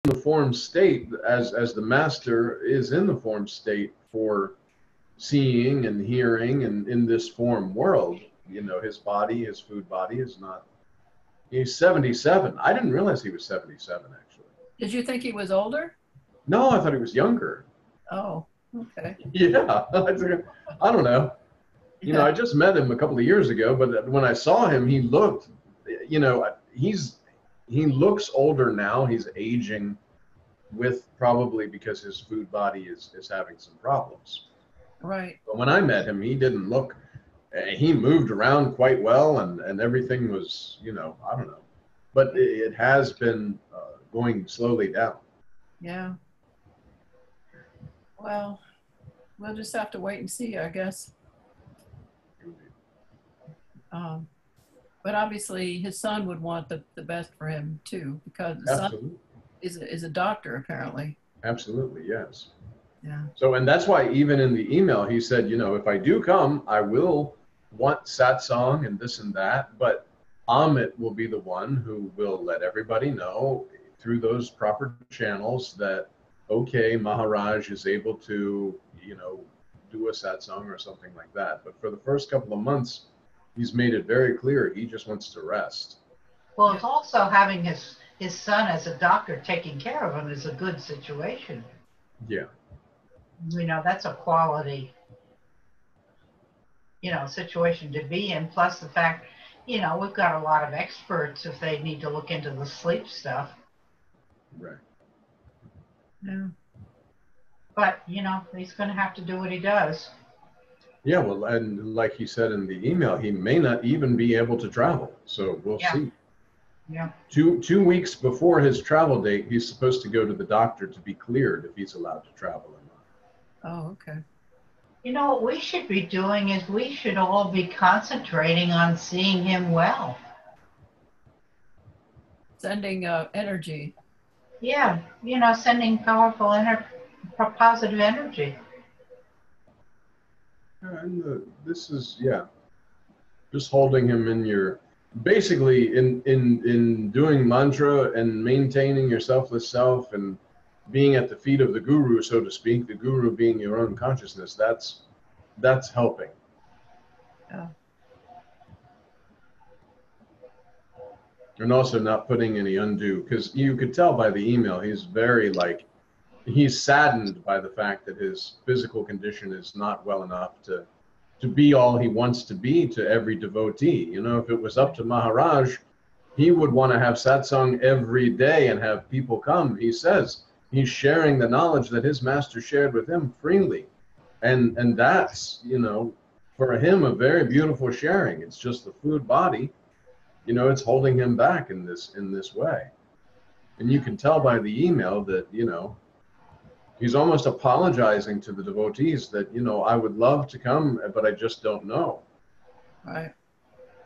the form state, as the master is in the form state for seeing and hearing, and in this form world, you know, his body, his food body is not. He's 77. I didn't realize he was 77, actually. Did you think he was older? No, I thought he was younger. Oh, okay. Yeah, I don't know. You know, I just met him a couple of years ago, but when I saw him, he looked, you know, he looks older now. He's aging with, probably because his food body is having some problems. Right. But when I met him, he didn't look, he moved around quite well, and everything was, you know, I don't know. But it has been going slowly down. Yeah. Well, we'll just have to wait and see, I guess. But obviously his son would want the best for him too, because the Absolutely. son is a doctor apparently. Absolutely, yes. Yeah. So, and that's why even in the email, he said, you know, if I do come, I will want satsang and this and that, but Amit will be the one who will let everybody know through those proper channels that, okay, Maharaj is able to, you know, do a satsang or something like that. But for the first couple of months, he's made it very clear he just wants to rest. Well, it's also having his son as a doctor taking care of him is a good situation. Yeah. You know, that's a quality, you know, situation to be in. Plus the fact, you know, we've got a lot of experts if they need to look into the sleep stuff. Right. Yeah. But, you know, he's going to have to do what he does. Yeah, well, and like he said in the email, he may not even be able to travel. So we'll see. Yeah. 2 weeks before his travel date, he's supposed to go to the doctor to be cleared if he's allowed to travel or not. Oh, okay. You know, what we should be doing is we should all be concentrating on seeing him well. Sending energy. Yeah, you know, sending powerful, positive energy. And this is, yeah, just holding him in your, basically in doing mantra and maintaining your selfless self and being at the feet of the guru, so to speak, the guru being your own consciousness, that's helping. Yeah. And also not putting any undue, because you could tell by the email, he's very like, he's saddened by the fact that his physical condition is not well enough to be all he wants to be to every devotee. You know, if it was up to Maharaj, he would want to have satsang every day and have people come. He says he's sharing the knowledge that his master shared with him freely. And that's, you know, for him, a very beautiful sharing. It's just the food body, you know, it's holding him back in this way. And you can tell by the email that, you know, he's almost apologizing to the devotees that, you know, I would love to come, but I just don't know. Right.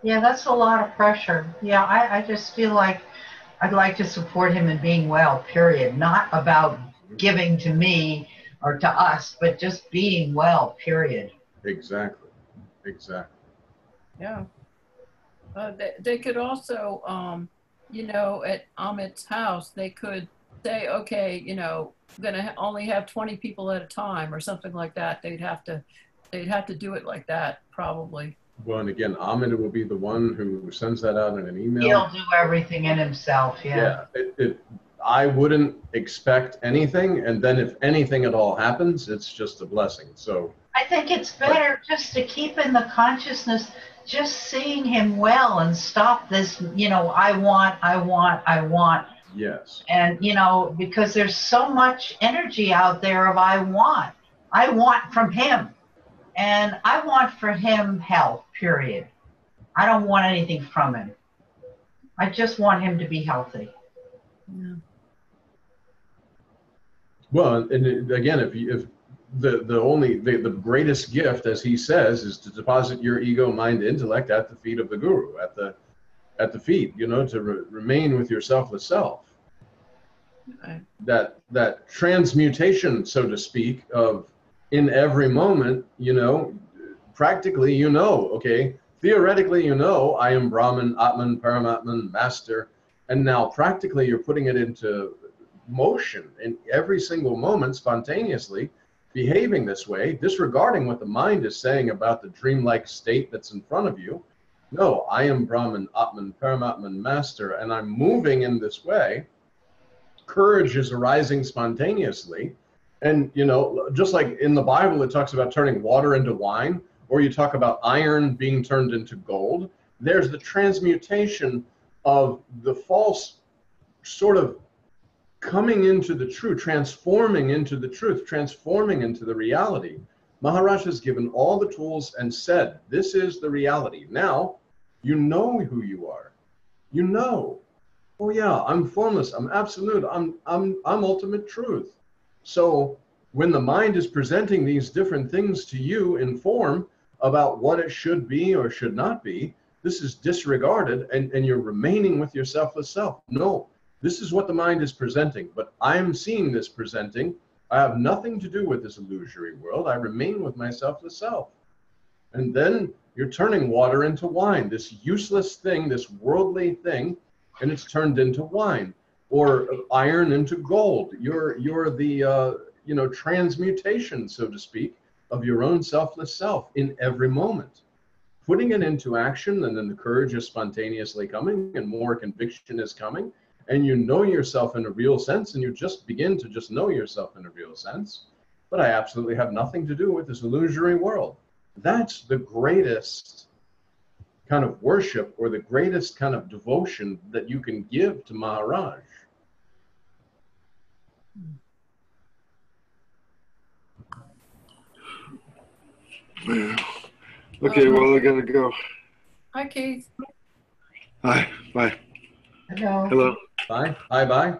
Yeah, that's a lot of pressure. Yeah, I just feel like I'd like to support him in being well, period. Not about giving to me or to us, but just being well, period. Exactly. Exactly. Yeah. They could also, you know, at Amit's house, they could say, okay, you know, I'm going to only have 20 people at a time or something like that. They'd have to do it like that, probably. Well, and again, Amit will be the one who sends that out in an email. He'll do everything in himself, yeah. Yeah, I wouldn't expect anything, and then if anything at all happens, it's just a blessing. So I think it's better just to keep in the consciousness, just seeing him well and stop this, you know, I want. Yes. And, you know, because there's so much energy out there of I want from him. And I want for him health, period. I don't want anything from him. I just want him to be healthy. Yeah. Well, and again, if the greatest gift, as he says, is to deposit your ego, mind, intellect at the feet of the guru, at the feet, you know, to remain with your selfless self. Right. That transmutation, so to speak, of in every moment, you know, practically, you know, okay, theoretically, you know, I am Brahman, Atman, Paramatman, Master, and now practically you're putting it into motion in every single moment spontaneously, behaving this way, disregarding what the mind is saying about the dreamlike state that's in front of you. No, I am Brahman, Atman, Paramatman, Master, and I'm moving in this way. Courage is arising spontaneously. And, you know, just like in the Bible, it talks about turning water into wine, or you talk about iron being turned into gold. There's the transmutation of the false sort of coming into the truth, transforming into the truth, transforming into the reality. Maharaj has given all the tools and said, this is the reality. Now, you know who you are. You know, oh yeah, I'm formless, I'm absolute, I'm ultimate truth. So when the mind is presenting these different things to you in form about what it should be or should not be, this is disregarded, and you're remaining with your selfless self. No, this is what the mind is presenting, but I'm seeing this presenting. I have nothing to do with this illusory world. I remain with my selfless self. And then you're turning water into wine, this useless thing, this worldly thing, and it's turned into wine, or iron into gold. You're the transmutation, so to speak, of your own selfless self in every moment. Putting it into action, and then the courage is spontaneously coming, and more conviction is coming, and you know yourself in a real sense, and you just begin to just know yourself in a real sense. But I absolutely have nothing to do with this illusory world. That's the greatest kind of worship, or the greatest kind of devotion that you can give to Maharaj. Yeah. Okay, well, I gotta go. Hi, Keith. Hi, bye. Hello. Hello. Bye. Bye.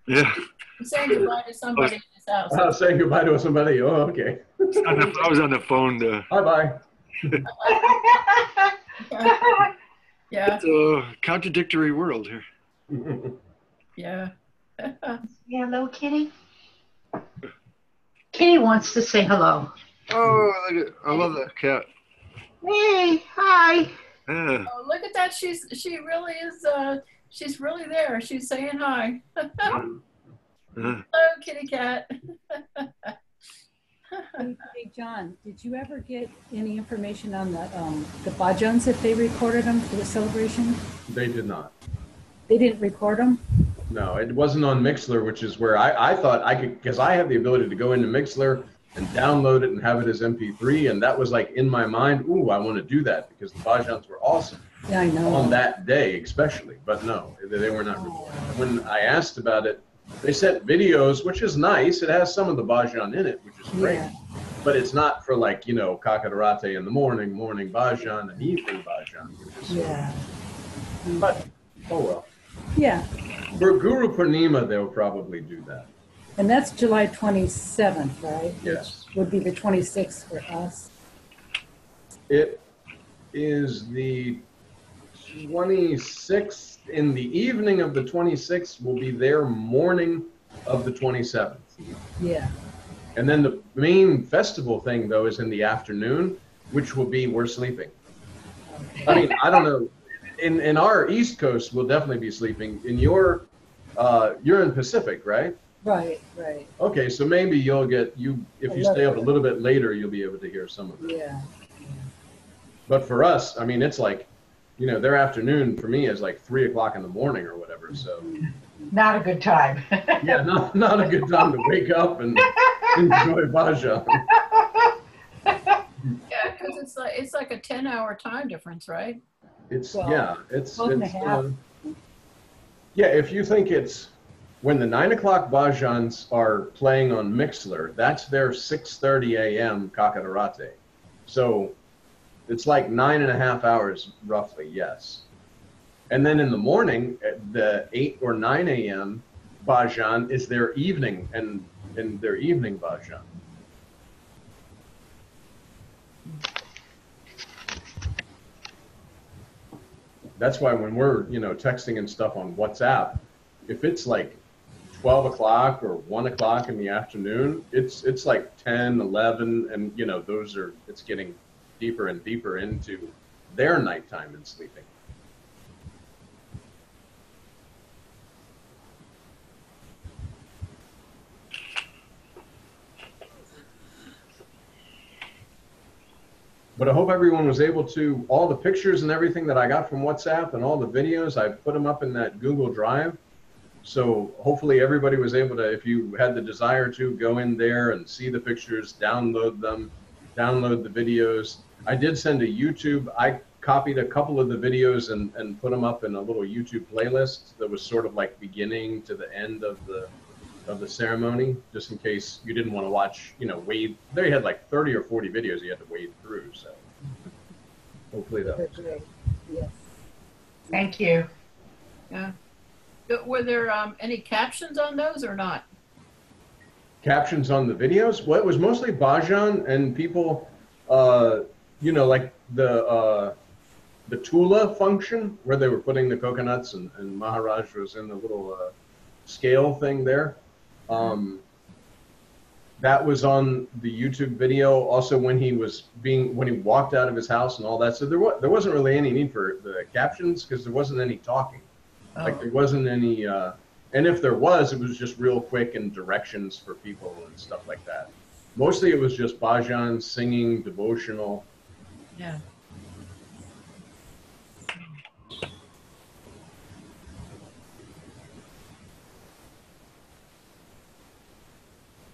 Yeah. I'm saying goodbye to somebody in his house. Saying goodbye to somebody. Oh, okay. I was on the phone. Bye. Yeah, It's a contradictory world here. yeah. Hello, Kitty. Kitty wants to say hello. Oh, I love that cat. Hey, hi. Yeah. Oh, look at that. She really is, she's really there. She's saying hi. Hello, kitty cat. Hey, John, did you ever get any information on the bhajans, if they recorded them for the celebration? They did not. They didn't record them? No, it wasn't on Mixler, which is where I thought I could, because I have the ability to go into Mixler and download it and have it as MP3, and that was like in my mind, ooh, I want to do that because the bhajans were awesome. Yeah, I know. On that day especially, but no, they were not recorded. When I asked about it, they sent videos, which is nice. It has some of the bhajan in it, which is great. Yeah. But it's not for like, Kakadarate in the morning bhajan, and evening bhajan, which is Yeah. But, oh well. Yeah. For Guru Purnima, they'll probably do that. And that's July 27th, right? Yes. Which would be the 26th for us. It is the 26th. In the evening of the 26th will be their morning of the 27th. Yeah. And then the main festival thing, though, is in the afternoon, which will be we're sleeping. I mean, I don't know. In our East Coast, we'll definitely be sleeping. In you're in Pacific, right? Right. Okay, so maybe you'll get if you stay up a little bit later, you'll be able to hear some of it. Yeah. But for us, I mean, it's like, their afternoon for me is like 3 o'clock in the morning or whatever. So Not a good time. yeah, not a good time to wake up and enjoy bhajan. Yeah, because it's like a 10-hour time difference, right? It's 12 and a half. Yeah, if you think it's when the 9 o'clock bhajans are playing on Mixler, that's their 6:30 a.m. Kakadarate. So it's like 9.5 hours roughly, yes. And then in the morning, the 8 or 9 a.m. bhajan is their evening and their evening bhajan. That's why when we're, texting and stuff on WhatsApp, if it's like 12 o'clock or 1 o'clock in the afternoon, it's like 10, 11, and, it's getting deeper and deeper into their nighttime and sleeping. But I hope everyone was able to, all the pictures and everything that I got from WhatsApp and all the videos, I put them up in that Google Drive. So hopefully everybody was able to, if you had the desire to, go in there and see the pictures, download them, download the videos. I did send a YouTube. I copied a couple of the videos and put them up in a little YouTube playlist that was sort of like beginning to the end of the ceremony, just in case you didn't want to watch, wade. They had like 30 or 40 videos you had to wade through. So hopefully that was Great. Yes. Thank you. Yeah. Were there any captions on those or not? captions on the videos. Well, it was mostly bhajan and people, like the Tula function where they were putting the coconuts and Maharaj was in the little scale thing there. That was on the YouTube video. Also, when he walked out of his house and all that. So there wasn't really any need for the captions because there wasn't any talking. Oh. Like there wasn't any, and if there was, it was just real quick and directions for people and stuff like that. Mostly it was just bhajan, singing, devotional. Yeah.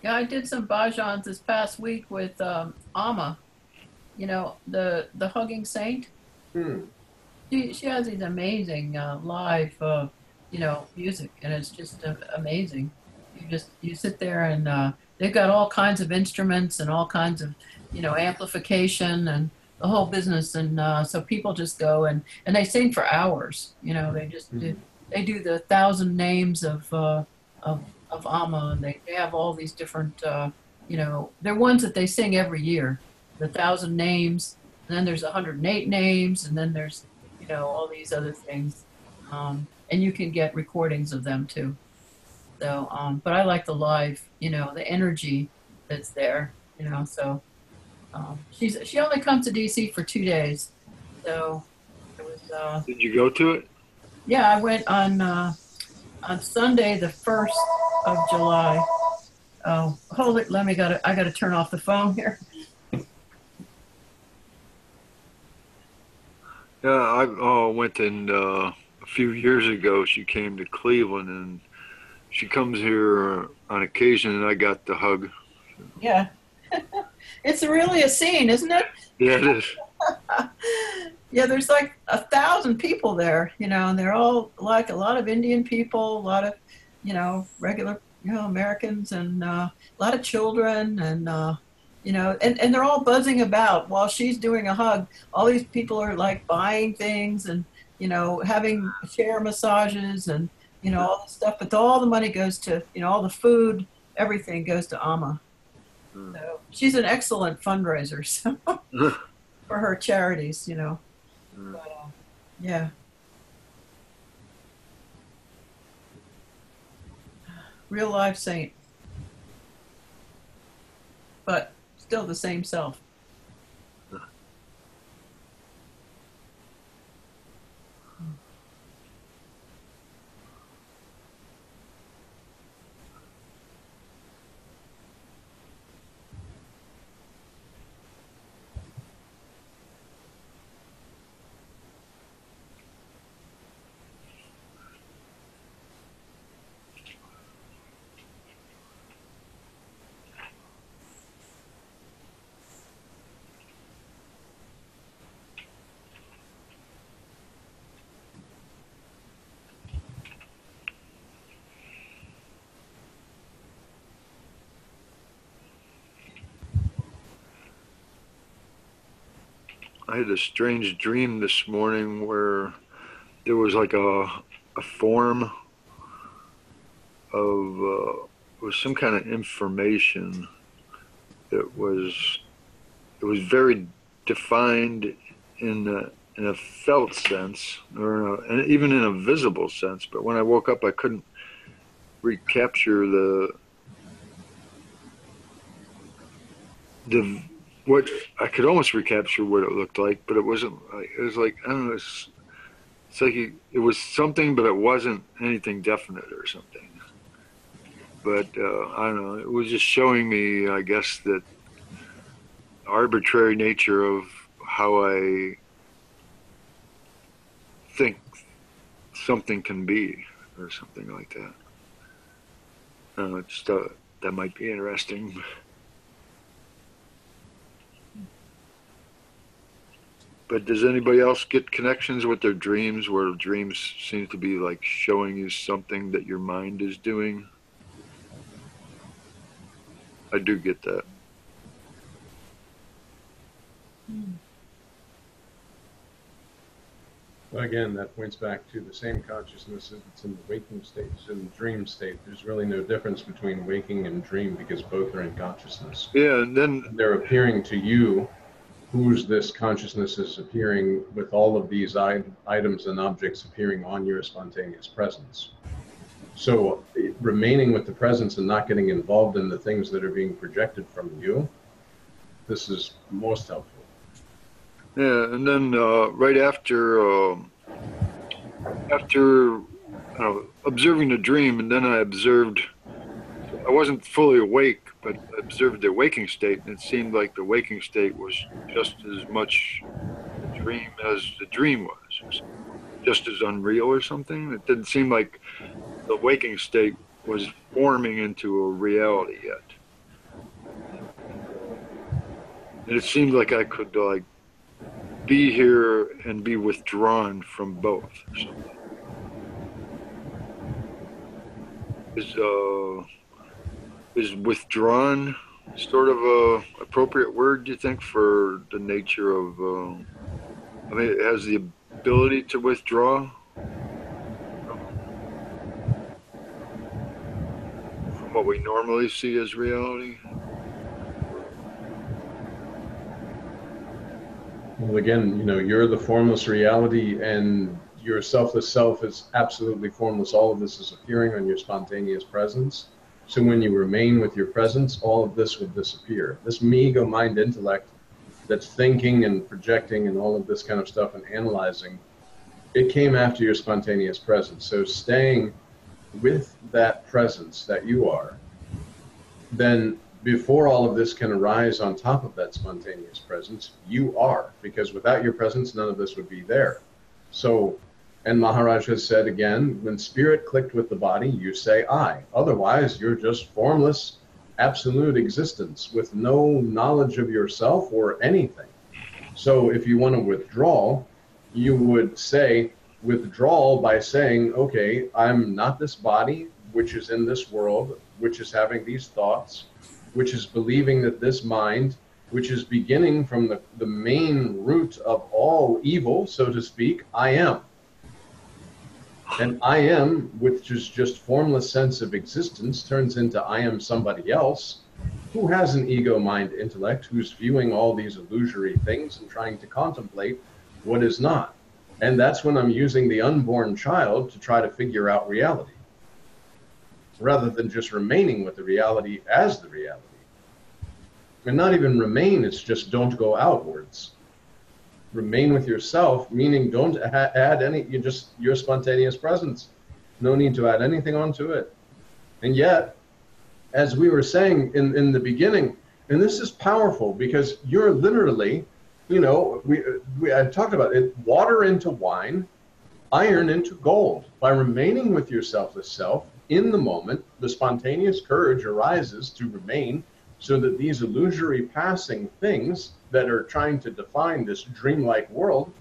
Yeah, I did some bhajans this past week with Amma, the hugging saint. She has these amazing live, music, and it's just amazing. You sit there and they've got all kinds of instruments and all kinds of, amplification and the whole business. And so people just go and they sing for hours. They just they do the 1,000 names of Amma, and they have all these different, they're ones that they sing every year. The 1,000 names, and then there's 108 names, and then there's, all these other things. And you can get recordings of them too. So, but I like the live, the energy that's there, so she only comes to DC for 2 days. So it was, Did you go to it? yeah, I went on Sunday, the 1st of July. Oh, hold it. I got to turn off the phone here. Yeah, I went in a few years ago. She came to Cleveland, and she comes here on occasion, and I got the hug. Yeah. It's really a scene, isn't it? Yeah, it is. Yeah, there's like 1,000 people there, and they're all like a lot of Indian people, a lot of, regular, Americans, and a lot of children, and, and they're all buzzing about while she's doing a hug. All these people are like buying things and, having chair massages and, all this stuff. But all the money goes to, all the food, everything goes to Amma. So she's an excellent fundraiser for her charities, But, yeah. Real life saint. But still the same self. I had a strange dream this morning where there was like a form of it was some kind of information that was very defined in a felt sense and even in a visible sense. But when I woke up, I couldn't recapture what I could almost recapture what it looked like, but it wasn't. It was like, I don't know. It's like it was something, but it wasn't anything definite or something. But I don't know. It was just showing me, I guess, that arbitrary nature of how I think something can be, or something like that. Just that might be interesting. But does anybody else get connections with their dreams, where dreams seem to be like showing you something that your mind is doing? I do get that. Again, that points back to the same consciousness that's in the waking state, it's in the dream state. There's really no difference between waking and dream because both are in consciousness. Yeah, and then They're appearing to you whose this consciousness is appearing with all of these items and objects appearing on your spontaneous presence. So remaining with the presence and not getting involved in the things that are being projected from you, this is most helpful. yeah, and then right after observing the dream, and then I wasn't fully awake, but I observed the waking state, and it seemed like the waking state was just as much a dream as the dream was, just as unreal or something. It didn't seem like the waking state was forming into a reality yet. And it seemed like I could like be here and be withdrawn from both or something. Is withdrawn sort of a appropriate word, do you think, for the nature of, I mean, it has the ability to withdraw from what we normally see as reality? Well, again, you know, you're the formless reality and your selfless self is absolutely formless. All of this is appearing on your spontaneous presence. So when you remain with your presence, all of this will disappear. This me, ego, mind, intellect that's thinking and projecting and all of this kind of stuff and analyzing, it came after your spontaneous presence. So staying with that presence that you are, then before all of this can arise on top of that spontaneous presence, you are, because without your presence, none of this would be there. So, and Maharaj has said again, when spirit clicked with the body, you say I. Otherwise, you're just formless, absolute existence with no knowledge of yourself or anything. So if you want to withdraw, you would say withdrawal by saying, okay, I'm not this body, which is in this world, which is having these thoughts, which is believing that this mind, which is beginning from the main root of all evil, so to speak, I am. And I am, which is just formless sense of existence, turns into I am somebody else who has an ego, mind, intellect, who's viewing all these illusory things and trying to contemplate what is not. And that's when I'm using the unborn child to try to figure out reality, rather than just remaining with the reality as the reality. And not even remain, it's just don't go outwards. Remain with yourself, meaning don't add any, your spontaneous presence. No need to add anything onto it. And yet, as we were saying in the beginning, and this is powerful because you're literally, you know, I talked about it, water into wine, iron into gold. By remaining with your selfless self in the moment, the spontaneous courage arises to remain so that these illusory passing things that are trying to define this dreamlike world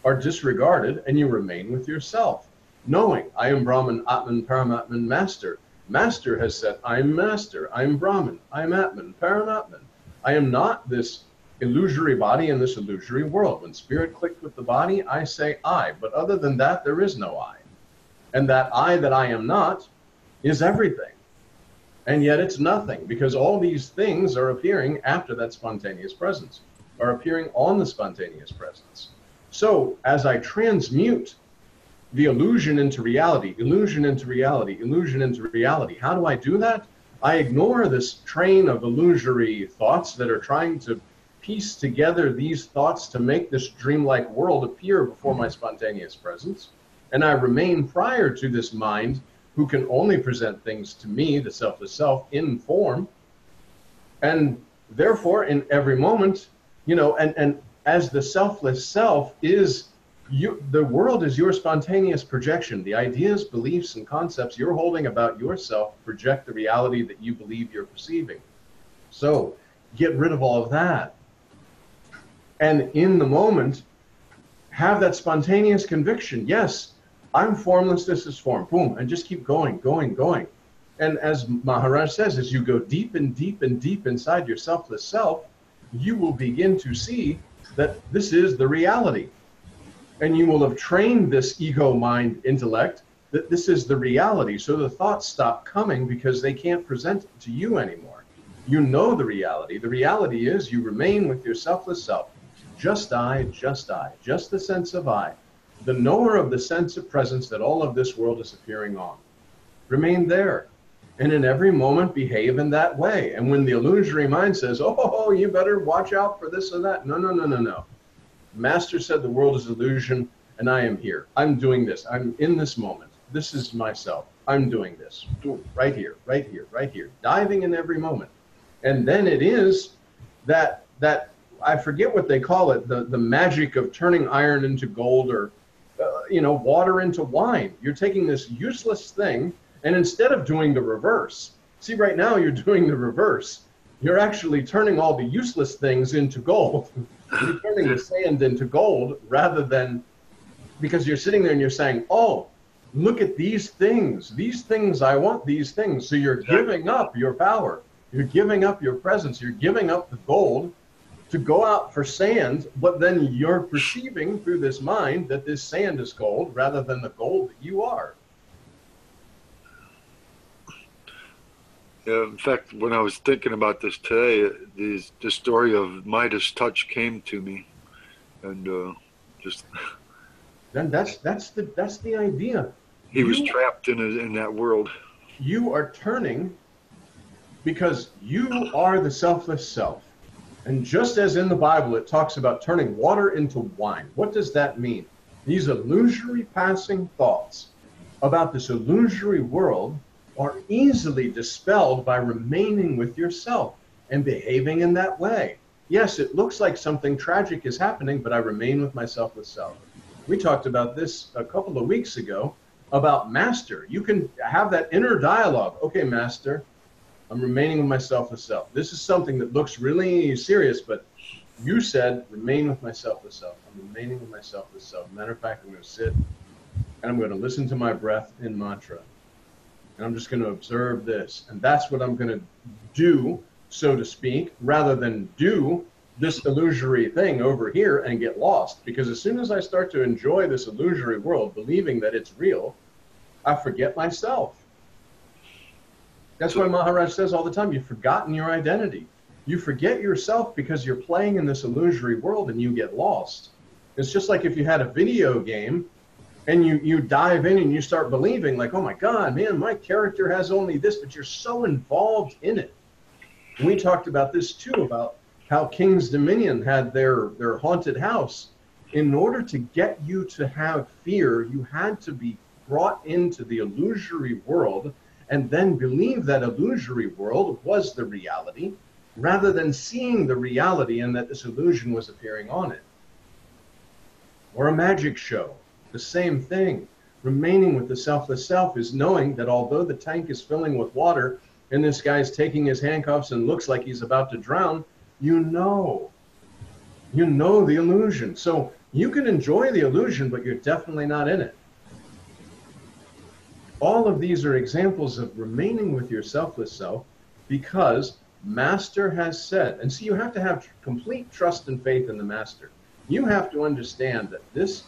are disregarded, and you remain with yourself, knowing I am Brahman, Atman, Paramatman, Master. Master has said, I'm Master, I'm Brahman, I'm Atman, Paramatman. I am not this illusory body in this illusory world. When spirit clicked with the body, I say I, but other than that, there is no I. And that I that I am not is everything. And yet it's nothing, because all these things are appearing after that spontaneous presence, are appearing on the spontaneous presence. So as I transmute the illusion into reality, illusion into reality, illusion into reality, how do I do that? I ignore this train of illusory thoughts that are trying to piece together these thoughts to make this dreamlike world appear before my spontaneous presence. And I remain prior to this mind who can only present things to me, the selfless self, in form. And therefore, in every moment, you know, and as the selfless self is you, the world is your spontaneous projection. The ideas, beliefs, and concepts you're holding about yourself project the reality that you believe you're perceiving. So get rid of all of that. And in the moment, have that spontaneous conviction. Yes, I'm formless, this is form. Boom, and just keep going, going, going. And as Maharaj says, as you go deep and deep and deep inside your selfless self, you will begin to see that this is the reality. And you will have trained this ego mind intellect that this is the reality. So the thoughts stop coming because they can't present it to you anymore. You know the reality. The reality is you remain with your selfless self. Just I, just the sense of I. The knower of the sense of presence that all of this world is appearing on. Remain there. And in every moment behave in that way. And when the illusory mind says, oh, you better watch out for this or that. No, no, no, no, no. Master said the world is illusion, and I am here. I'm doing this. I'm in this moment. This is myself. I'm doing this. Right here, right here, right here. Diving in every moment. And then it is that I forget what they call it, the magic of turning iron into gold, or water into wine. You're taking this useless thing, and instead of doing the reverse, see, right now you're doing the reverse. You're actually turning all the useless things into gold. You're turning the sand into gold, rather than, because you're sitting there and you're saying, oh, look at these things. These things, I want these things. So you're giving up your power. You're giving up your presence. You're giving up the gold to go out for sand, but then you're perceiving through this mind that this sand is gold rather than the gold that you are. Yeah, in fact, when I was thinking about this today, the story of Midas touch came to me, and just Then that's the idea. He was trapped in that world. You are turning because you are the selfless self. And just as in the Bible, it talks about turning water into wine. What does that mean? These illusory passing thoughts about this illusory world are easily dispelled by remaining with yourself and behaving in that way. Yes, it looks like something tragic is happening, but I remain with my selfless self. We talked about this a couple of weeks ago about Master. You can have that inner dialogue. Okay, Master, I'm remaining with my selfless self. This is something that looks really serious, but you said remain with my selfless self. I'm remaining with my selfless self. Matter of fact, I'm going to sit and I'm going to listen to my breath in mantra. And I'm just going to observe this. And that's what I'm going to do, so to speak, rather than do this illusory thing over here and get lost. Because as soon as I start to enjoy this illusory world, believing that it's real, I forget myself. That's why Maharaj says all the time, you've forgotten your identity. You forget yourself because you're playing in this illusory world and you get lost. It's just like if you had a video game and you dive in and you start believing like, oh my God, man, my character has only this, but you're so involved in it. And we talked about this too, about how King's Dominion had their haunted house. In order to get you to have fear, you had to be brought into the illusory world and then believe that illusory world was the reality, rather than seeing the reality and that this illusion was appearing on it. Or a magic show, the same thing. Remaining with the selfless self is knowing that although the tank is filling with water and this guy's taking his handcuffs and looks like he's about to drown, you know the illusion. So you can enjoy the illusion, but you're definitely not in it. All of these are examples of remaining with your selfless self because Master has said, and see, you have to have complete trust and faith in the Master. You have to understand that this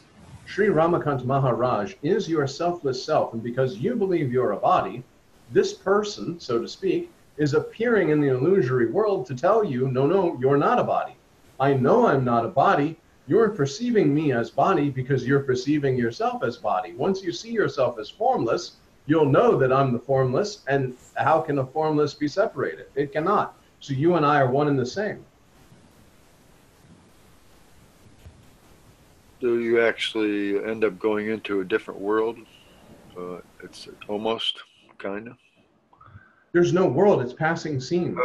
Sri Ramakant Maharaj is your selfless self, and because you believe you're a body, this person, so to speak, is appearing in the illusory world to tell you, no, you're not a body. I know I'm not a body. You're perceiving me as body because you're perceiving yourself as body. Once you see yourself as formless, you'll know that I'm the formless, and how can a formless be separated? It cannot. So you and I are one and the same. Do you actually end up going into a different world? It's almost, kind of. There's no world, it's passing scenes.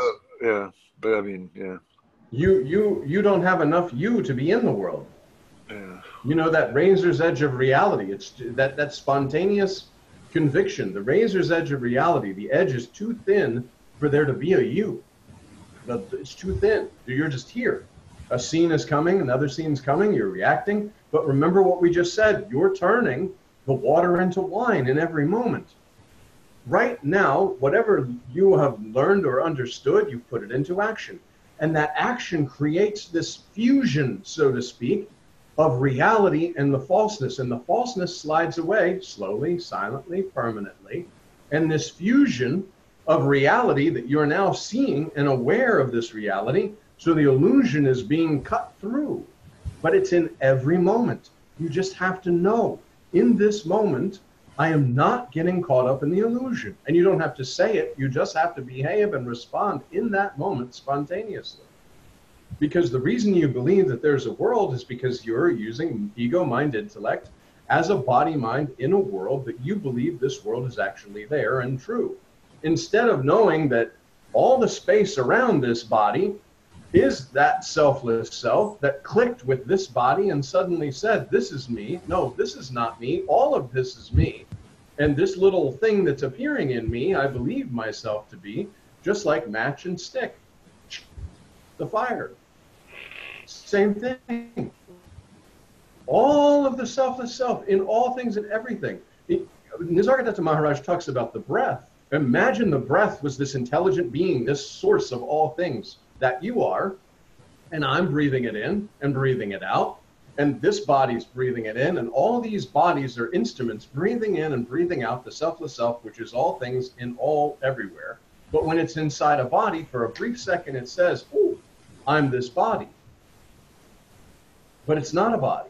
Yeah, but I mean, yeah. You don't have enough you to be in the world. Yeah. You know, that razor's edge of reality. It's that spontaneous conviction, the razor's edge of reality. The edge is too thin for there to be a you. It's too thin. You're just here. A scene is coming, another scene's coming, you're reacting. But remember what we just said, you're turning the water into wine in every moment. Right now, whatever you have learned or understood, you put it into action. And that action creates this fusion, so to speak, of reality and the falseness. And the falseness slides away slowly, silently, permanently. And this fusion of reality that you're now seeing and aware of this reality, so the illusion is being cut through. But it's in every moment. You just have to know, in this moment, I am not getting caught up in the illusion. And you don't have to say it, you just have to behave and respond in that moment spontaneously. Because the reason you believe that there's a world is because you're using ego, mind, intellect as a body mind in a world that you believe this world is actually there and true. Instead of knowing that all the space around this body is that selfless self that clicked with this body and suddenly said, this is me. No, this is not me. All of this is me. And this little thing that's appearing in me, I believe myself to be, just like match and stick. The fire. Same thing. All of the selfless self in all things and everything. Nisargadatta Maharaj talks about the breath. Imagine the breath was this intelligent being, this source of all things that you are, and I'm breathing it in and breathing it out, and this body's breathing it in, and all these bodies are instruments breathing in and breathing out the selfless self, which is all things in all everywhere. But when it's inside a body, for a brief second it says, oh, I'm this body. But it's not a body.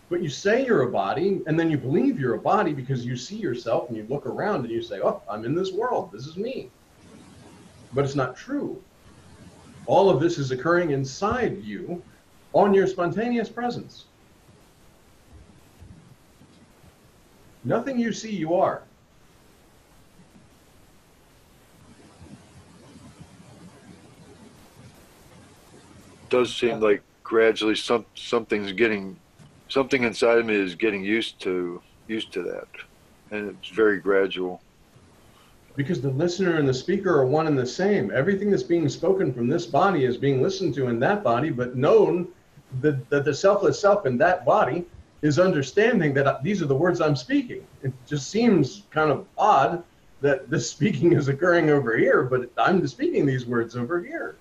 But you say you're a body, and then you believe you're a body because you see yourself and you look around and you say, oh, I'm in this world, this is me. But it's not true. All of this is occurring inside you on your spontaneous presence. Nothing you see, you are. Does seem like gradually something inside of me is getting used to that, and it's very gradual. Because the listener and the speaker are one and the same. Everything that's being spoken from this body is being listened to in that body, but known that the selfless self in that body is understanding that these are the words I'm speaking. It just seems kind of odd that this speaking is occurring over here, but I'm speaking these words over here.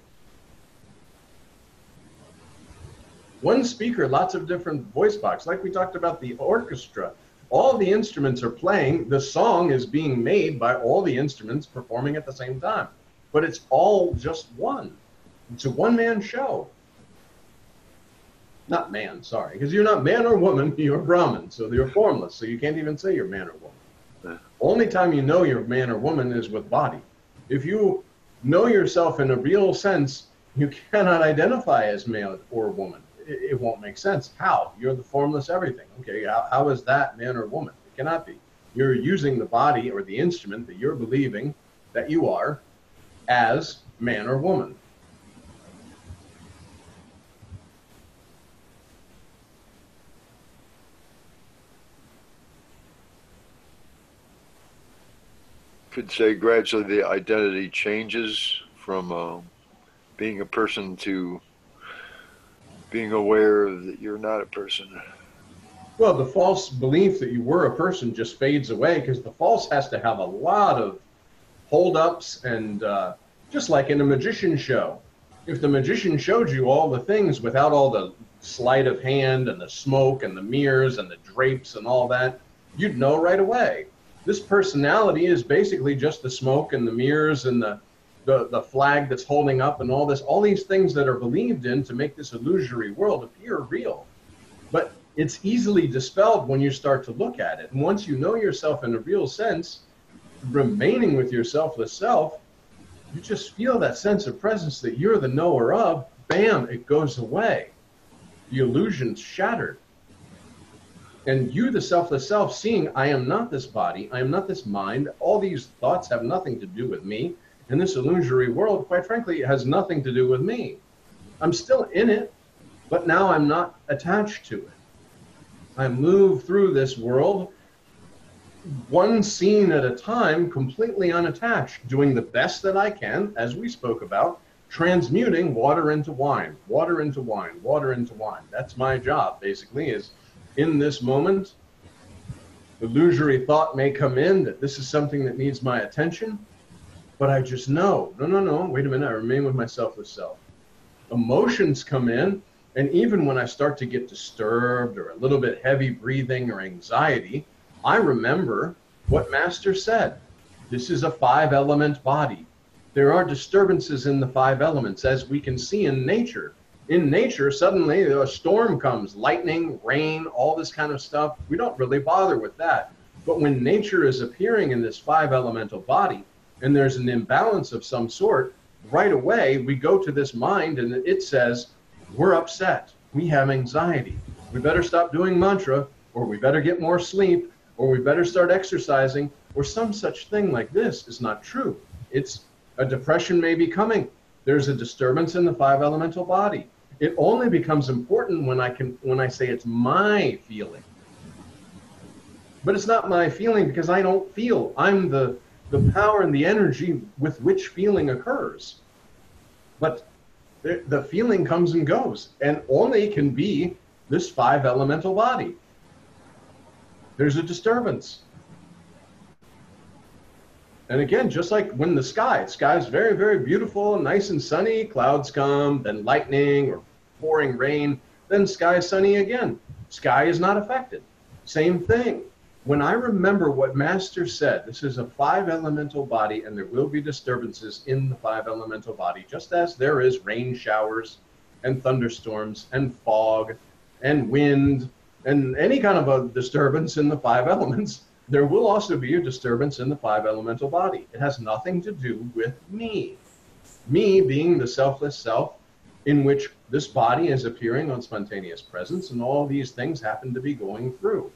One speaker, lots of different voice box, like we talked about the orchestra. All the instruments are playing, the song is being made by all the instruments performing at the same time. But it's all just one. It's a one-man show. Not man, sorry, because you're not man or woman, you're Brahman, so you're formless, so you can't even say you're man or woman. The only time you know you're man or woman is with body. If you know yourself in a real sense, you cannot identify as male or woman. It won't make sense. How? You're the formless everything. Okay, how is that man or woman? It cannot be. You're using the body or the instrument that you're believing that you are as man or woman. Could say gradually the identity changes from being a person to being aware that you're not a person. Well, the false belief that you were a person just fades away because the false has to have a lot of holdups and just like in a magician show. If the magician showed you all the things without all the sleight of hand and the smoke and the mirrors and the drapes and all that, you'd know right away. This personality is basically just the smoke and the mirrors and the flag that's holding up and all these things that are believed in to make this illusory world appear real. But it's easily dispelled when you start to look at it. And once you know yourself in a real sense, remaining with your selfless self, you just feel that sense of presence that you're the knower of, bam, it goes away. The illusion's shattered. And you, the selfless self, seeing I am not this body, I am not this mind, all these thoughts have nothing to do with me, and this illusory world, quite frankly, has nothing to do with me. I'm still in it, but now I'm not attached to it. I move through this world one scene at a time, completely unattached, doing the best that I can, as we spoke about, transmuting water into wine, water into wine, water into wine. That's my job, basically, is in this moment, illusory thought may come in that this is something that needs my attention, but I just know, no, wait a minute, I remain with my selfless self. Emotions come in, and even when I start to get disturbed or a little bit heavy breathing or anxiety, I remember what Master said. This is a 5-element body. There are disturbances in the 5 elements, as we can see in nature. In nature, suddenly a storm comes, lightning, rain, all this kind of stuff. We don't really bother with that. But when nature is appearing in this 5-elemental body, and there's an imbalance of some sort, right away we go to this mind and it says, we're upset, we have anxiety, we better stop doing mantra, or we better get more sleep, or we better start exercising, or some such thing like this is not true. It's a depression may be coming. There's a disturbance in the 5-elemental body. It only becomes important when I say it's my feeling. But it's not my feeling because I don't feel. I'm the power and the energy with which feeling occurs. But the feeling comes and goes, and only can be this 5-elemental body. There's a disturbance. And again, just like when the sky is very, very beautiful, nice and sunny, clouds come, then lightning or pouring rain, then sky is sunny again. Sky is not affected. Same thing. When I remember what Master said, this is a 5-elemental body and there will be disturbances in the 5-elemental body, just as there is rain showers and thunderstorms and fog and wind and any kind of a disturbance in the 5 elements, there will also be a disturbance in the 5-elemental body. It has nothing to do with me. Me being the selfless self in which this body is appearing on spontaneous presence, and all these things happen to be going through.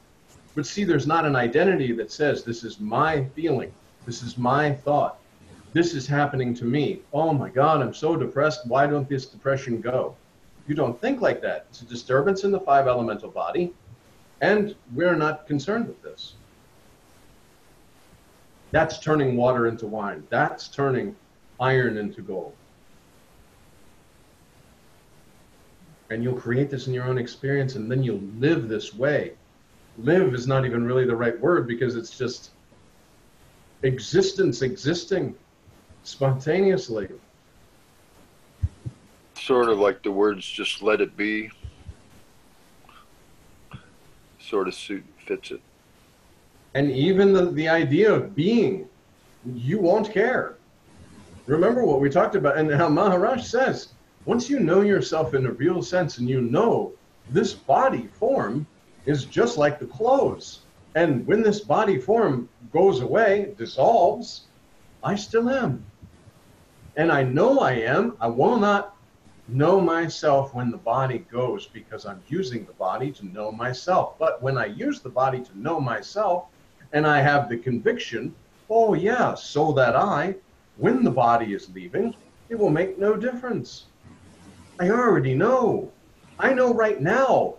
But see, there's not an identity that says, this is my feeling, this is my thought, this is happening to me. Oh my God, I'm so depressed, why don't this depression go? You don't think like that. It's a disturbance in the 5-elemental body, and we're not concerned with this. That's turning water into wine. That's turning iron into gold. And you'll create this in your own experience, and then you'll live this way. Live is not even really the right word, because it's just existence existing spontaneously. Sort of like the words "just let it be." Sort of fits it. And even the idea of being, you won't care. Remember what we talked about, and how Maharaj says, once you know yourself in a real sense, and you know this body form is just like the clothes, and when this body form goes away, dissolves, I still am. And I know I am. I will not know myself when the body goes, because I'm using the body to know myself. But when I use the body to know myself, and I have the conviction, oh yeah, so that when the body is leaving, it will make no difference. I already know. I know right now.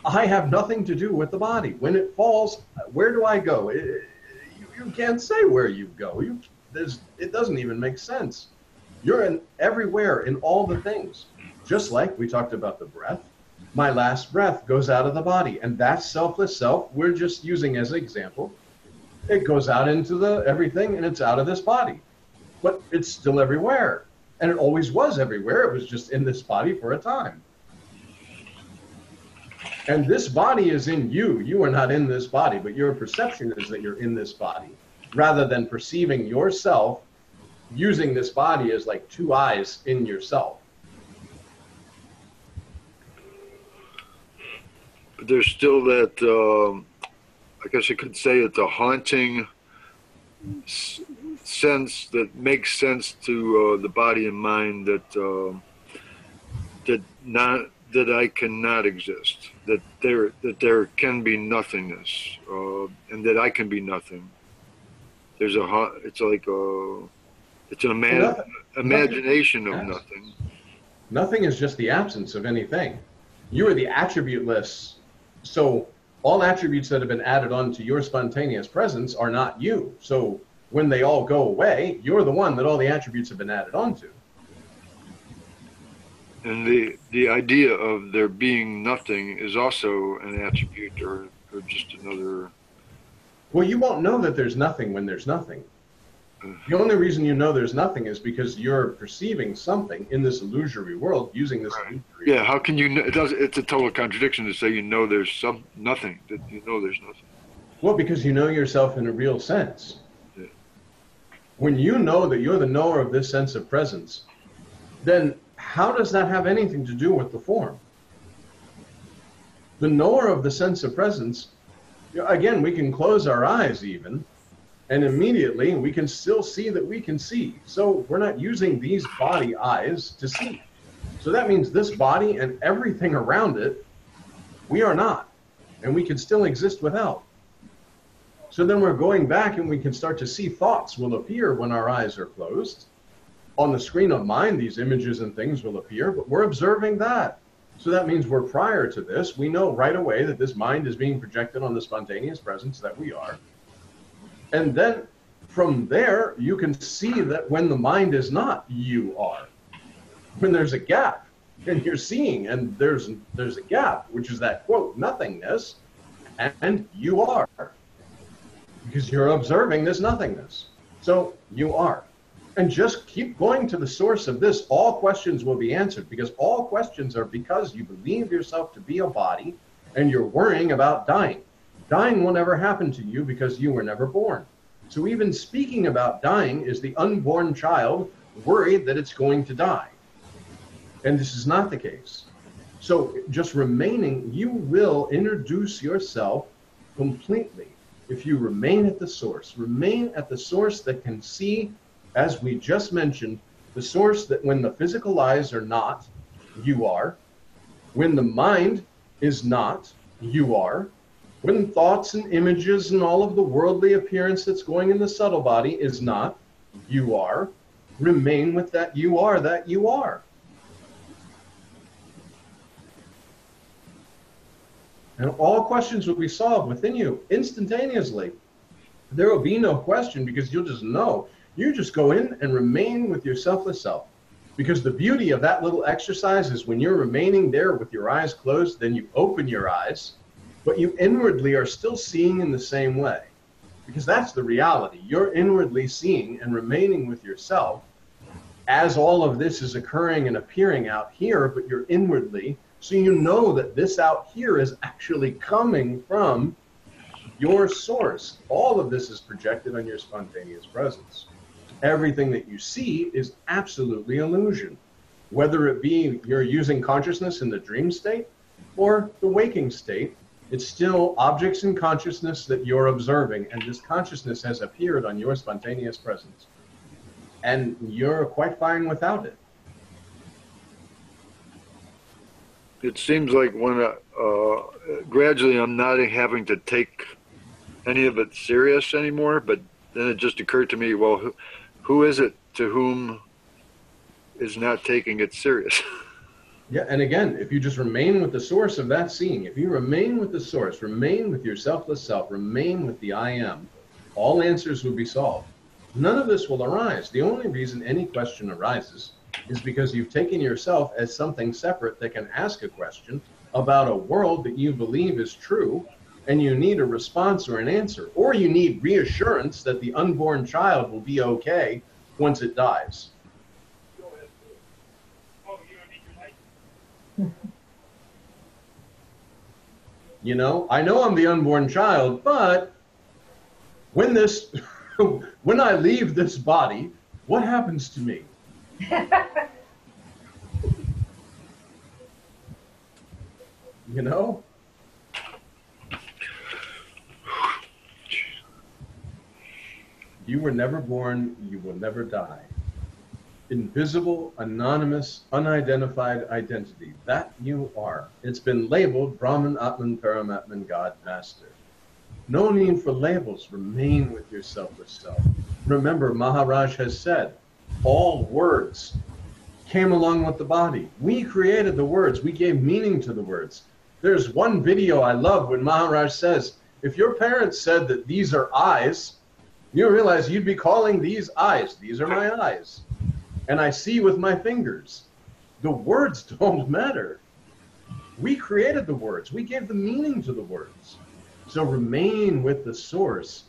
I have nothing to do with the body. When it falls, where do I go? You can't say where you go. It doesn't even make sense. You're everywhere in all the things. Just like we talked about the breath. My last breath goes out of the body, and that selfless self we're just using as an example. It goes out into everything, and it's out of this body. But it's still everywhere. And it always was everywhere. It was just in this body for a time. And this body is in you. You are not in this body, but your perception is that you're in this body, rather than perceiving yourself using this body as like 2 eyes in yourself. But there's still that, I guess you could say it's a haunting sense that makes sense to the body and mind that that I cannot exist, that there can be nothingness, and that I can be nothing. It's like it's an imagination of nothing. Nothing is just the absence of anything. You are the attributeless. So all attributes that have been added onto your spontaneous presence are not you. So when they all go away, you're the one that all the attributes have been added onto. And the idea of there being nothing is also an attribute or just another. Well, you won't know that there's nothing when there's nothing. The only reason you know there's nothing is because you're perceiving something in this illusory world using this illusory Yeah, how can you know? It's a total contradiction to say you know there's nothing, that you know there's nothing. Well, because you know yourself in a real sense. Yeah. When you know that you're the knower of this sense of presence, then how does that have anything to do with the form? The knower of the sense of presence, again, we can close our eyes even, and immediately we can still see that we can see. So we're not using these body eyes to see. So that means this body and everything around it, we are not, and we can still exist without. So then we're going back and we can start to see thoughts will appear when our eyes are closed. On the screen of mind, these images and things will appear, but we're observing that. So that means we're prior to this. We know right away that this mind is being projected on the spontaneous presence that we are. And then from there, you can see that when the mind is not, you are. When there's a gap, and you're seeing, and there's a gap, which is that, quote, nothingness, and you are. Because you're observing this nothingness. So you are. And just keep going to the source of this. All questions will be answered, because all questions are because you believe yourself to be a body and you're worrying about dying. Dying will never happen to you because you were never born. So even speaking about dying is the unborn child worried that it's going to die. And this is not the case. So just remaining, you will introduce yourself completely. If you remain at the source that can see, as we just mentioned, the source that when the physical eyes are not, you are. When the mind is not, you are. When thoughts and images and all of the worldly appearance that's going in the subtle body is not, you are. Remain with that you are, that you are. And all questions will be solved within you instantaneously. There will be no question because you'll just know. You just go in and remain with your selfless self. Because the beauty of that little exercise is when you're remaining there with your eyes closed, then you open your eyes, but you inwardly are still seeing in the same way. Because that's the reality. You're inwardly seeing and remaining with yourself as all of this is occurring and appearing out here, but you're inwardly, so you know that this out here is actually coming from your source. All of this is projected on your spontaneous presence. Everything that you see is absolutely illusion, whether it be you're using consciousness in the dream state or the waking state. It's still objects in consciousness that you're observing, and this consciousness has appeared on your spontaneous presence. And you're quite fine without it. It seems like when gradually I'm not having to take any of it serious anymore, but then it just occurred to me, well, who is it to whom is not taking it serious? Yeah, and again, if you just remain with the source of that seeing, if you remain with the source, remain with your selfless self, remain with the I am, all answers will be solved. None of this will arise. The only reason any question arises is because you've taken yourself as something separate that can ask a question about a world that you believe is true, and you need a response or an answer, or you need reassurance that the unborn child will be okay once it dies. You know I'm the unborn child, but when when I leave this body, what happens to me? You know? You were never born, you will never die. Invisible, anonymous, unidentified identity. That you are. It's been labeled Brahman, Atman, Paramatman, God, Master. No need for labels. Remain with your selfless self. Remember, Maharaj has said, all words came along with the body. We created the words. We gave meaning to the words. There's one video I love when Maharaj says, if your parents said that these are eyes, you realize you'd be calling these eyes. These are my eyes. And I see with my fingers. The words don't matter. We created the words. We gave the meaning to the words. So remain with the source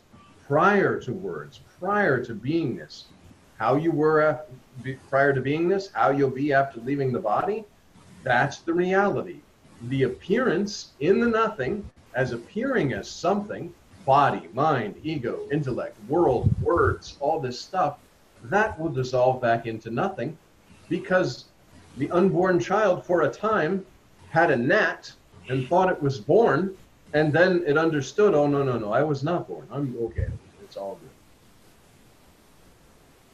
prior to words, prior to beingness. How you were prior to beingness, how you'll be after leaving the body, that's the reality. The appearance in the nothing as appearing as something, body, mind, ego, intellect, world, words, all this stuff, that will dissolve back into nothing because the unborn child for a time had a gnat and thought it was born, and then it understood, oh, no, I was not born. I'm okay. It's all good.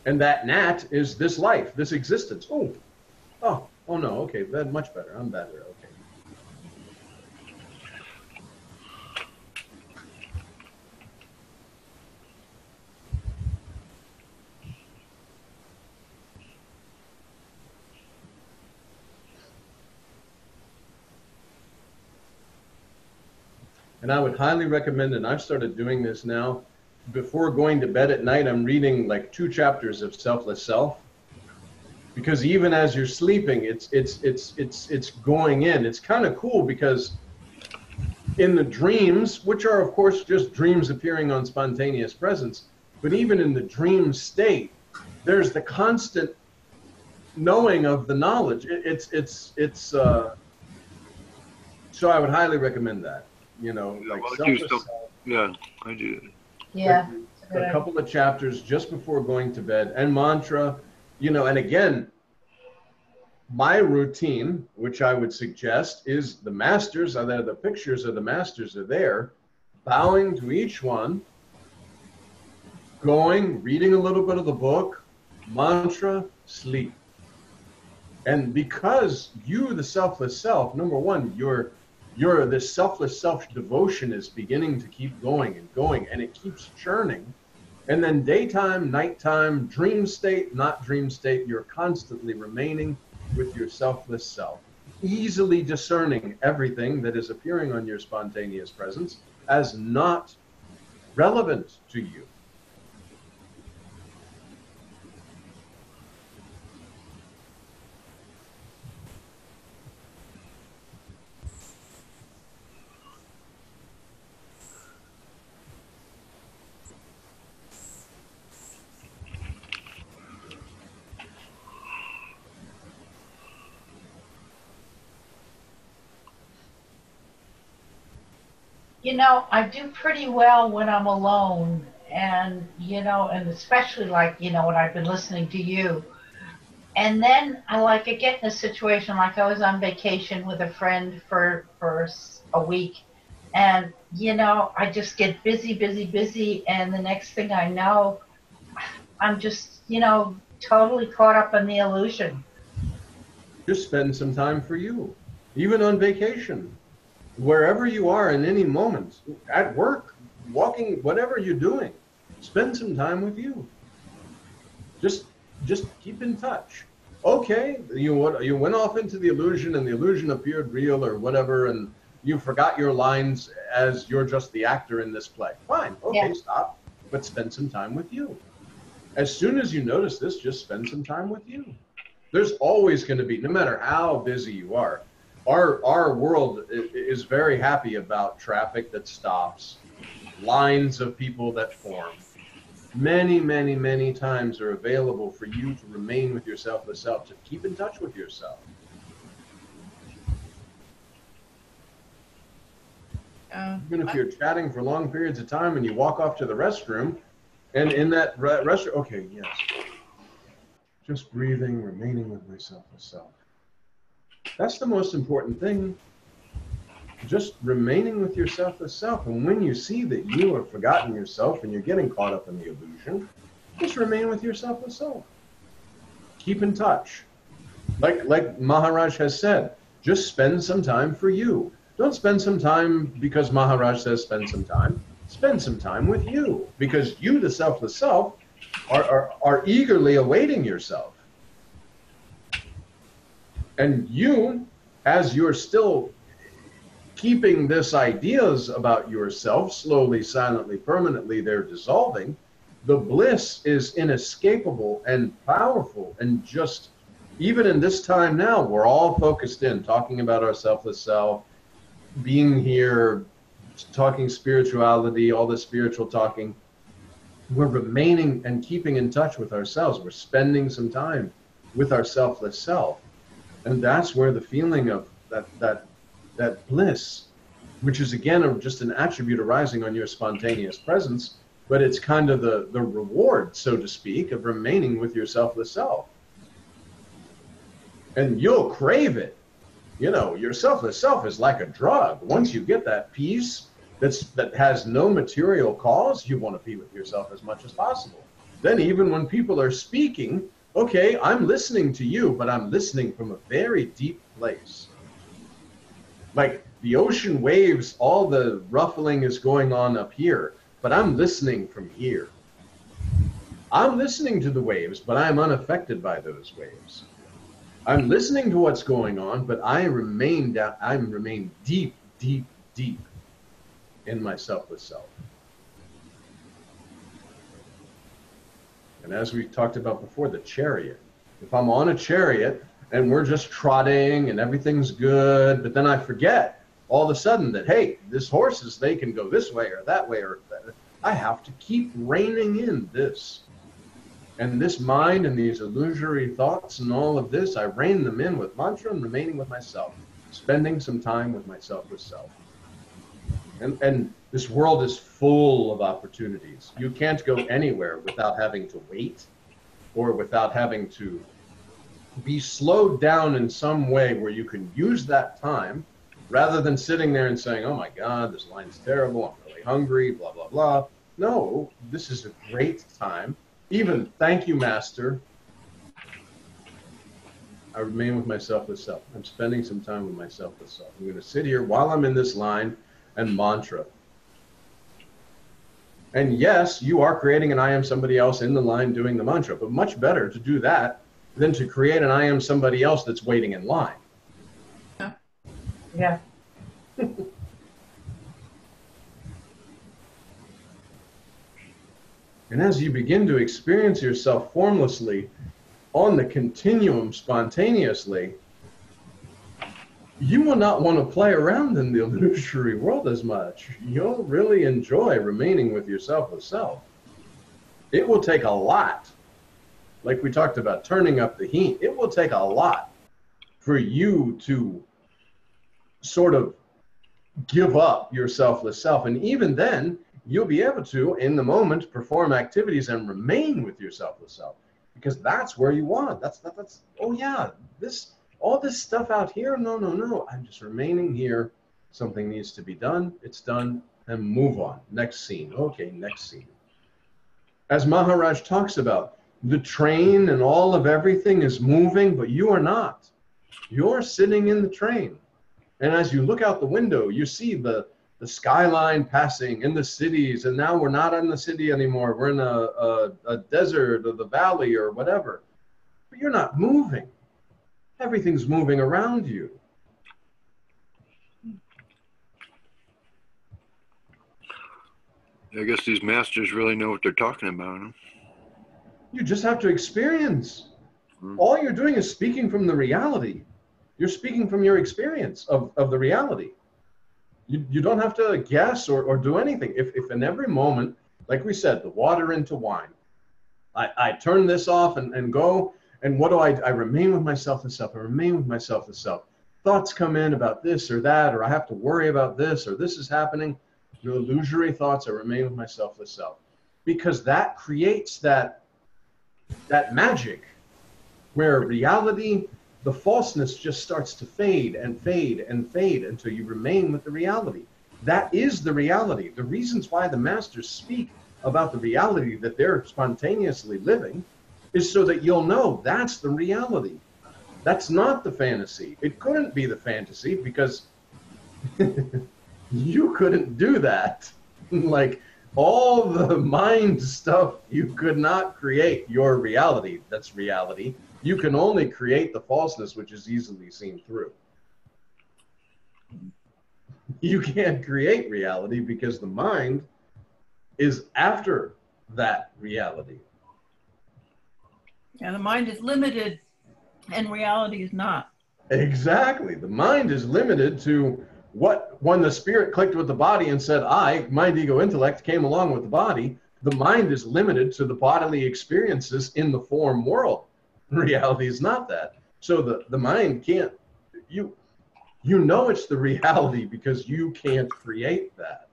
And that gnat is this life, this existence. Oh no, okay, that's much better. I'm better, okay. And I would highly recommend, and I've started doing this now, before going to bed at night, I'm reading like 2 chapters of Selfless Self. Because even as you're sleeping, it's going in. It's kind of cool because in the dreams, which are of course just dreams appearing on spontaneous presence, but even in the dream state, there's the constant knowing of the knowledge. So I would highly recommend that. You know, like Selfless Self. Yeah, I do. Yeah. A couple of chapters just before going to bed, and mantra, you know, and again, my routine, which I would suggest, is the masters are there, the pictures of the masters are there, bowing to each one, going, reading a little bit of the book, mantra, sleep. And because you, the selfless self, number one, this selfless self devotion is beginning to keep going, and it keeps churning. And then daytime, nighttime, dream state, not dream state, you're constantly remaining with your selfless self, easily discerning everything that is appearing on your spontaneous presence as not relevant to you. You know, I do pretty well when I'm alone, and and especially like when I've been listening to you, and then I get in a situation like I was on vacation with a friend for a week, and I just get busy, and the next thing I know, I'm just totally caught up in the illusion. Just spend some time for you, even on vacation. Wherever you are in any moment, at work, walking, whatever you're doing, spend some time with you. Just keep in touch. Okay, you went off into the illusion and the illusion appeared real or whatever, and you forgot your lines as you're just the actor in this play. Fine, okay, yeah. Stop, but spend some time with you. As soon as you notice this, just spend some time with you. There's always going to be, no matter how busy you are, our world is very happy about traffic that stops, lines of people that form. Many times are available for you to remain with your selfless self, to keep in touch with yourself. Even if you're chatting for long periods of time and you walk off to the restroom, and in that restroom, okay, yes, just breathing, remaining with my selfless self. That's the most important thing. Just remaining with your selfless self. And when you see that you have forgotten yourself and you're getting caught up in the illusion, just remain with your selfless self. Keep in touch. Like Maharaj has said, just spend some time for you. Don't spend some time because Maharaj says spend some time. Spend some time with you, because you, the selfless self, are eagerly awaiting yourself. And you, as you're still keeping this ideas about yourself, slowly, silently, permanently, they're dissolving, the bliss is inescapable and powerful. And just, even in this time now, we're all focused in, talking about our selfless self, being here, talking spirituality, all the spiritual talking. We're remaining and keeping in touch with ourselves. We're spending some time with our selfless self. And that's where the feeling of that bliss, which is again just an attribute arising on your spontaneous presence, but it's kind of the reward, so to speak, of remaining with your selfless self. And you'll crave it. You know, your selfless self is like a drug. Once you get that peace that has no material cause, you want to be with yourself as much as possible. Then even when people are speaking, okay, I'm listening to you, but I'm listening from a very deep place. Like the ocean waves, all the ruffling is going on up here, but I'm listening from here. I'm listening to the waves, but I'm unaffected by those waves. I'm listening to what's going on, but I remain deep, deep, deep in my selfless self. And as we talked about before, the chariot. If I'm on a chariot and we're just trotting and everything's good, but then I forget all of a sudden that, hey, this horses, they can go this way or that way, or that. I have to keep reining in this. And this mind and these illusory thoughts and all of this, I rein them in with mantra and remaining with myself, spending some time with myself with self. And this world is full of opportunities. You can't go anywhere without having to wait or without having to be slowed down in some way where you can use that time rather than sitting there and saying, oh my God, this line's terrible, I'm really hungry, blah, blah, blah. No, this is a great time. Even thank you, Master. I remain with myself with self. I'm spending some time with myself with self. I'm going to sit here while I'm in this line and mantra. And yes, you are creating an I am somebody else in the line doing the mantra, but much better to do that than to create an I am somebody else that's waiting in line. Yeah. And as you begin to experience yourself formlessly on the continuum spontaneously, you will not want to play around in the illusory world as much. You'll really enjoy remaining with yourself with self. It will take a lot, like we talked about, turning up the heat. It will take a lot for you to sort of give up your selfless self. And even then, you'll be able to, in the moment, perform activities and remain with your selfless self, because that's where you want. That's oh yeah, all this stuff out here, no, I'm just remaining here. Something needs to be done, it's done, and move on. Next scene. Okay, next scene. As Maharaj talks about, the train and all of everything is moving, but you are not. You're sitting in the train. And as you look out the window, you see the skyline passing in the cities, and now we're not in the city anymore. We're in a desert or the valley or whatever. But you're not moving. Everything's moving around you. I guess these masters really know what they're talking about. Huh? You just have to experience. All you're doing is speaking from the reality. You're speaking from your experience of the reality. You don't have to guess or do anything. If in every moment, like we said, the water into wine, I turn this off and go, and what do I remain with myself and self. I remain with myself and self. Thoughts come in about this or that, or I have to worry about this, or this is happening. The illusory thoughts, I remain with myself and self. Because that creates that magic where reality, the falseness just starts to fade and fade and fade until you remain with the reality. That is the reality. The reasons why the masters speak about the reality that they're spontaneously living is so that you'll know that's the reality. That's not the fantasy. It couldn't be the fantasy because you couldn't do that. Like all the mind stuff, you could not create your reality. That's reality. You can only create the falseness which is easily seen through. You can't create reality because the mind is after that reality. And the mind is limited and reality is not. Exactly. The mind is limited to what, when the spirit clicked with the body and said, I, mind, ego, intellect, came along with the body, the mind is limited to the bodily experiences in the form world. Reality is not that. So the mind can't, you know it's the reality because you can't create that.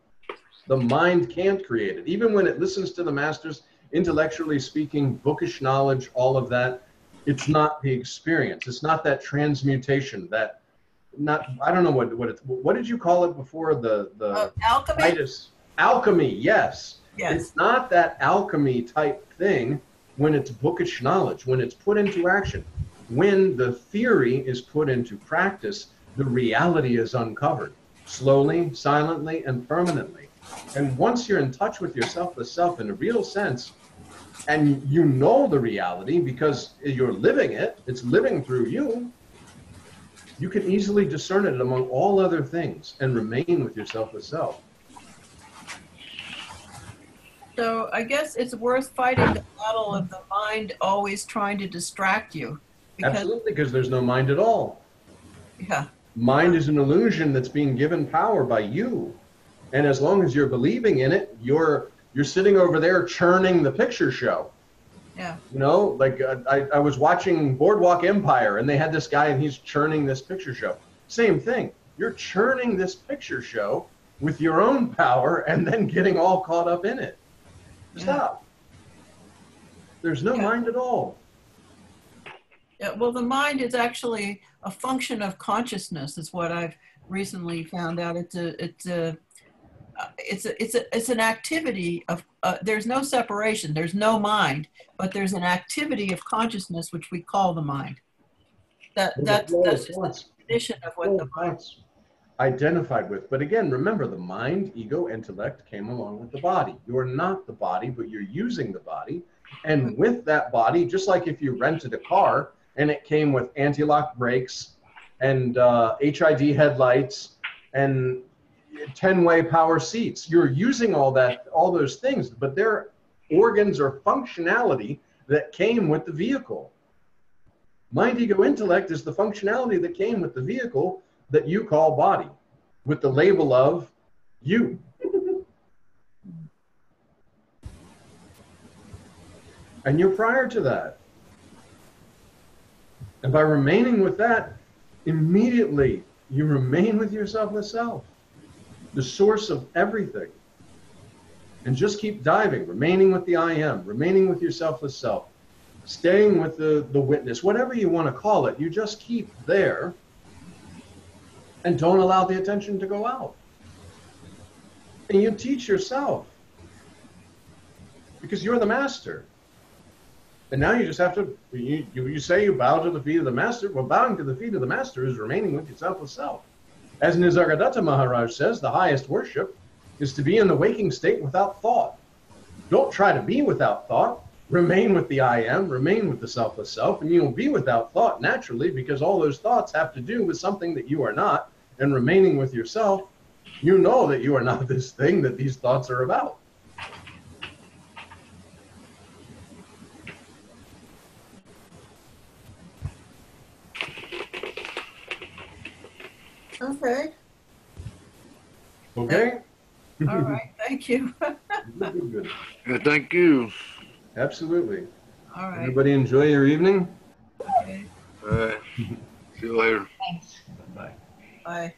The mind can't create it. Even when it listens to the masters, intellectually speaking, bookish knowledge, all of that, it's not the experience. It's not that transmutation, that I don't know what did you call it before, the Alchemy? Titus? Alchemy, yes. Yes. It's not that alchemy type thing when it's bookish knowledge, when it's put into action. When the theory is put into practice, the reality is uncovered, slowly, silently, and permanently. And once you're in touch with yourself, the self in a real sense, and you know the reality because you're living it, it's living through you, you can easily discern it among all other things and remain with yourself the self. So I guess it's worth fighting the battle of the mind always trying to distract you. Absolutely, because there's no mind at all. Yeah. Mind is an illusion that's being given power by you. And as long as you're believing in it, you're sitting over there churning the picture show. Yeah. You know, like I was watching Boardwalk Empire and they had this guy and he's churning this picture show. Same thing. You're churning this picture show with your own power and then getting all caught up in it. Stop. There's no mind at all. Yeah, well, the mind is actually a function of consciousness, is what I've recently found out. It's an activity of. There's no separation. There's no mind, but there's an activity of consciousness which we call the mind. That's just the definition of what the mind identified with. But again, remember, the mind, ego, intellect came along with the body. You're not the body, but you're using the body. And with that body, just like if you rented a car and it came with anti-lock brakes and HID headlights and 10-way power seats, you're using all those things, but they're organs or functionality that came with the vehicle. Mind, ego, intellect is the functionality that came with the vehicle that you call body, with the label of you. And you're prior to that. And by remaining with that, immediately you remain with yourself, the self, the source of everything. And just keep diving, remaining with the I am, remaining with your selfless self, staying with the witness, whatever you want to call it, you just keep there. And don't allow the attention to go out. And you teach yourself. Because you're the master. And now you just have to, you say you bow to the feet of the master. Well, bowing to the feet of the master is remaining with yourself with self. As Nisargadatta Maharaj says, the highest worship is to be in the waking state without thought. Don't try to be without thought. Remain with the I am, remain with the selfless self, and you'll be without thought naturally, because all those thoughts have to do with something that you are not. And remaining with yourself, you know that you are not this thing that these thoughts are about. Okay. Okay? All right. Thank you. Good. Thank you. Absolutely. All right. Everybody enjoy your evening. Okay. All right. See you later. Thanks. Bye. Bye.